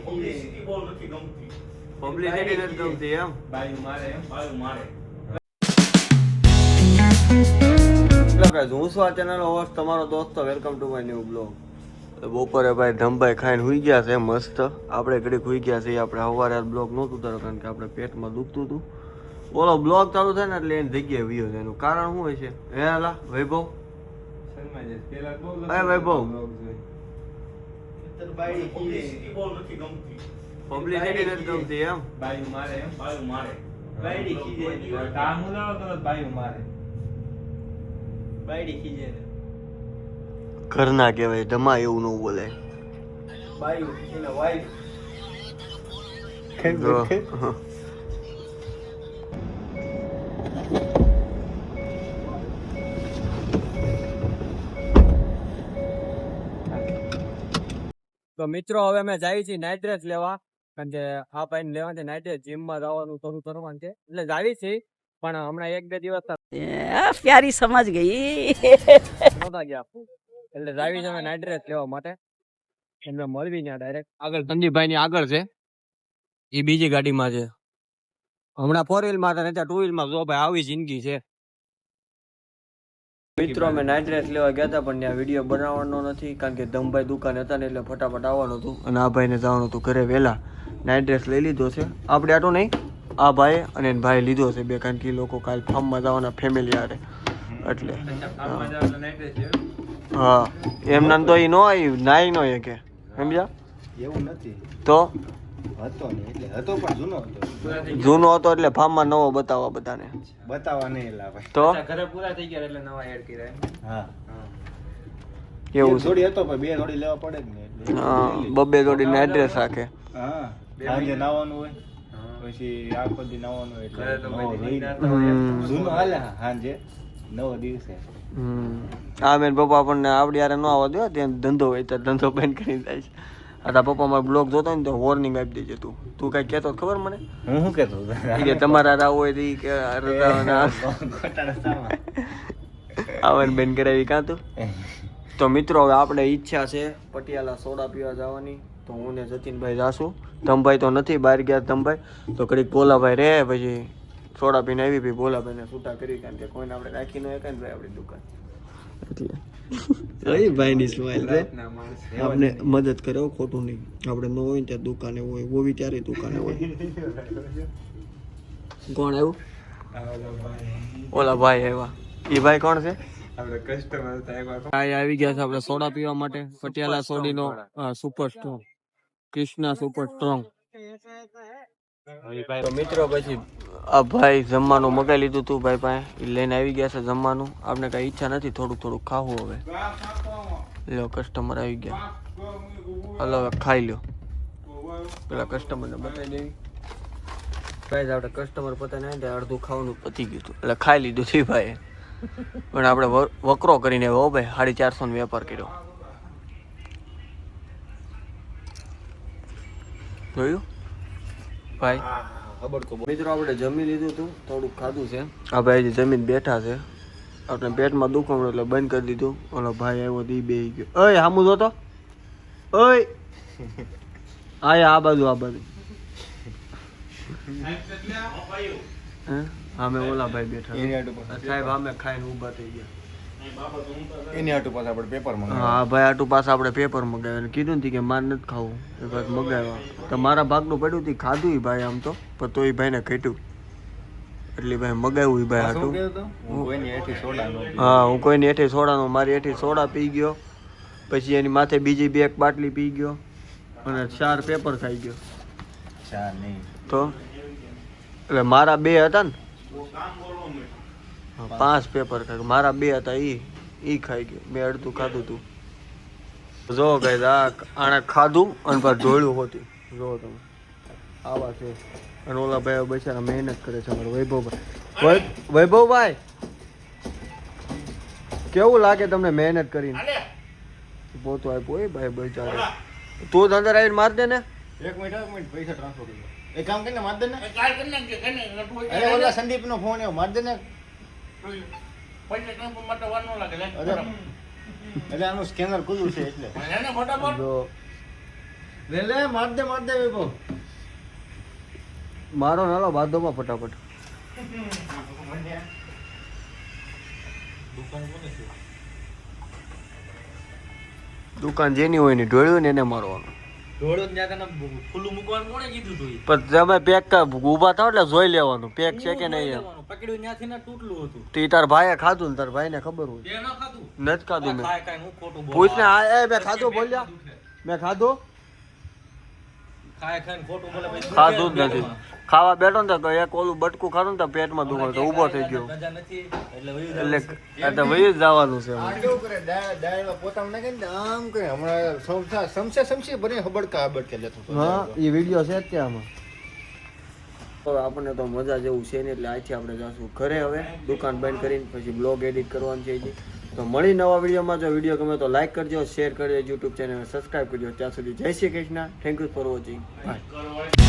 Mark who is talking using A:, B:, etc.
A: Publicity નથી ગમતી એમ. હું છું આ ચેનલ હોસ્ટ તમારો દોસ્તો. Welcome to my new blog. બપોરે ભાઈ ધમભાઈ ખાઈને હુઈ ગયા છે મસ્ત. આપણે ઘડીક હુઈ ગયા છે. આપણે સવારે બ્લોગ નહોતું ઉતાર્યો કારણ કે આપણે પેટમાં દુખતું હતું. બોલો બ્લોગ ચાલુ થાય ને એટલે એની જગ્યાએ વિયો છે. એનું કારણ શું હોય છે હે અલા વૈભવ? વૈભવ પબ્લિસિટી નથી ગમતી એમ. ઘરના કહેવાય ધમા એવું ન બોલે. તો મિત્રો હવે અમે જઈએ છીએ નાઇટ ડ્રેસ લેવા કારણ કે આ ભાઈને લેવા છે નાઇટ ડ્રેસ. જીમમાં જવાનું થોડું કરવાનું છે એટલે જાવી છે પણ હમણાં એક બે દિવસ
B: પ્યારી સમજ ગઈ
A: નહોતા ગયા એટલે જાવી છે અમે નાઇટ ડ્રેસ લેવા માટે. એમને મળવી ત્યાં ડાયરેક્ટ આગળ સંદીપભાઈ ની આગળ છે એ બીજી ગાડીમાં છે. હમણાં 4 વ્હીલમાં હતા ત્યાં 2 વ્હીલમાં જો ભાઈ આવી જિંદગી છે. મિત્રો અમે નાઇટ ડ્રેસ લેવા ગયા હતા પણ ત્યાં વિડીયો બનાવવાનો નથી કારણ કે ધમભાઈ દુકાને હતા ને એટલે ફટાફટ આવવાનું હતું અને આ ભાઈને જવાનું હતું ઘરે વહેલા. નાઇટ ડ્રેસ લઈ લીધો છે આપણે આટલું નહીં આ ભાઈ અને એને ભાઈ લીધો છે બે કારણ કે લોકો કાલ ફાર્મમાં જવાના ફેમિલી આરે એટલે હા એમના તો એ નો આવી નાઈ નો એ કે સમજ્યા
C: એવું નથી
A: તો
C: હતો ને એટલે હતો પણ જૂનો હતો.
A: જૂનો હતો એટલે ફાર્મમાં નવો બતાવવા બધાને
C: બતાવવા નહીં એલા ભાઈ
A: તો
D: ઘરે પૂરા થઈ ગયા એટલે નવા એડ કર્યા.
C: હા
A: એવું
C: એક જોડી હતો પણ બે જોડી લેવા પડે જ ને એટલે
A: હા બબ્બે જોડીને એડ્રેસ રાખે.
C: હા સાંજે નાવાનું હોય પછી આખો દી નાવાનું હોય
D: ઘરે તો
C: એટલે નવો
D: કોઈ
C: જોઈ.
D: ના હોય.
C: જૂનો હાલે સાંજે નવો દિવસે
A: આ બેન પપ્પા આપણને આવડી યારે ન આવવા દો ત્યાં ધંધો હોય ત્યાં ધંધો બંધ કરી જાય છે. આ તા પપ્પા મારો બ્લોગ જોતો ને તો વોર્નિંગ આપી દેજે તું કઈ કહેતો ખબર મને
C: હું શું કહેતો
A: ઈ કે તમારા રાવ હોય તો ઈ કે આવન બેન કરાવી કાં તું. તો મિત્રો હવે આપણે ઈચ્છા છે પટિયાલા સોડા પીવા જવાની તો હું ને જતીનભાઈ જાશું. ધમભાઈ તો નથી બહાર ગયા ધમભાઈ તો ઘડીક ભોલાભાઈ રહે પછી સોડા પીને આવી પછી ભોલાભાઈને છૂટા કરી કારણ કે કોઈને આપણે રાખી ન શકાય ને ભાઈ આપણી દુકાન એટલે કઈ ભાઈની સ્માઈલ રે આપણે મદદ કરે ખોટું નહીં. આપણે ન હોય ને ત્યાં દુકાને હોય હોવી ત્યારે દુકાને હોય. કોણ આવ્યું? ઓલા ભાઈ આવ્યા. એ ભાઈ કોણ છે?
D: આપણે કસ્ટમર હતા એકવાર
A: ભાઈ આવી ગયા છે આપણે સોડા પીવા માટે. પટિયાલા સોડીનો super strong Krishna super strong. તો મિત્રો પછી આ ભાઈ જમવાનું મગાઈ લીધું તું ભાઈ પાસે એ લઈને આવી ગયા છે જમવાનું. આપણે કઈ ઈચ્છા નથી થોડુંક થોડુંક ખાવું હવે. લો કસ્ટમર આવી ગયા હલો હવે ખાઈ લ્યો. પેલા કસ્ટમરને બતાવી દેવી ભાઈ આપણે કસ્ટમર પતાવી ને અડધું ખાવાનું પતી ગયું હતું એટલે ખાઈ લીધું છે ભાઈ. પણ આપણે વકરો કરીને હો ભાઈ 450 નો વેપાર કર્યો જોયું ભાઈ. મિત્રો આપણે જમી લીધું હતું થોડુંક ખાધું છે. આ ભાઈ જે જમીન બેઠા છે આપણે પેટમાં દુખવાનું એટલે બંધ કરી દીધું. ઓલો ભાઈ આવ્યો દી બે ગયો. ઓય હામું જોતો ઓય આ બાજુ અમે ઓલા ભાઈ બેઠા સાહેબ અમે ખાઈને ઊભા થઈ ગયા.
C: એની હાટુ પાસે આપણે પેપર મંગાવ્યા.
A: હા ભાઈ આટુ પાસે આપણે પેપર મગાવ્યા કીધું ને કે મારે નથી ખાવું એ વાત મગાવ્યા તો મારા ભાગનું પડ્યું હતું ખાધું ભાઈ આમ તો પણ તો એ ભાઈને ઘટ્યું એટલે ભાઈ મગાવ્યું ભાઈ હાટું.
C: હું કોઈની હેઠી સોડા નો પીઉં.
A: હા હું કોઈની હેઠી સોડાનો મારી હેઠી સોડા પી ગયો પછી એની માથે બીજી 2 બાટલી પી ગયો અને 4 પેપર ખાઈ ગયો.
C: ચા નહીં
A: તો એટલે મારા 2 હતા ને 5 પેપર ખાઈ મારા 2 હતા ઈ ખાઈ ગયો. મેં અડધું ખાધું તું જો ગાઈસ આણે ખાધું અને પાછું ઢોળ્યું હોતી જો તમે આવા છે. અને ઓલા ભાઈ બિચારા મહેનત કરે છે અમારા વૈભવભાઈ. વૈભવભાઈ કેવું લાગે તમને મહેનત કરીને? પોતો આપ્યો હોય ભાઈ બિચારા. તું જ અંદર આવીને માર દે ને.
C: 1 મિનિટ પૈસા ટ્રાન્સફર કરી દો. એક કામ કરીને માર દે ને. અરે ઓલા સંદીપ નો ફોન આવ્યો માર દે ને. એટલે આનું સ્કેનર ખુલ્લું છે એટલે
A: જો
C: લે માર દે વિભો.
A: મારો નાલો બાદોમાં ફટાફટ. દુકાન જેની હોય ને ઢોળ્યું ને એને મારવાનું.
C: ઢોળું ત્યાં તને ખુલ્લું મૂકવાનું કોણે કીધું તું?
A: પણ તમે પેક ઊભા થાવ એટલે જોઈ લેવાનું પેક છે કે નહીં એમ.
C: પકડ્યું ત્યાંથી ને તૂટલું હતું.
A: તે તાર ભાઈએ ખાધું ને તાર ભાઈને ખબર હોય.
C: તે ન ખાધું.
A: નથી ખાધું મેં.
C: ખાય કાઈ હું ખોટું બોલું.
A: પૂછ ને આ મેં ખાધું બોલ્યા મેં ખાધું
C: ખાય ખાઈને ખોટું બોલે પછી
A: ખાધું જ નથી. ખાવા બેઠો ને તો એક ઓલું બટકું ખાધું ને તો પેટમાં દુખે તો ઊભો થઈ ગયો.
C: મજા નથી એટલે વયું
A: એટલે આ તો વહી જ જવાનું છે હવે.
C: આ કેવું કરે ડાયલ પોતાને નાખે ને આમ કરે હમણાં સમસે ભરી હબડકે લેતો હતો.
A: હા એ વિડીયો છે જ ત્યાંમાં. હવે આપણને તો મજા જેવું છે ને એટલે અહીંથી આપણે જઈશું ઘરે હવે દુકાન બંધ કરીને પછી બ્લોગ એડિટ કરવાનું છે હજી. તો મળી નવા વિડીયોમાં. જો વિડીયો ગમે તો લાઈક કરજો, શેર કરજો, યુટ્યુબ ચેનલ સબસ્ક્રાઈબ કરજો. ત્યાં સુધી જય Shri Krishna. Thank you for watching. By.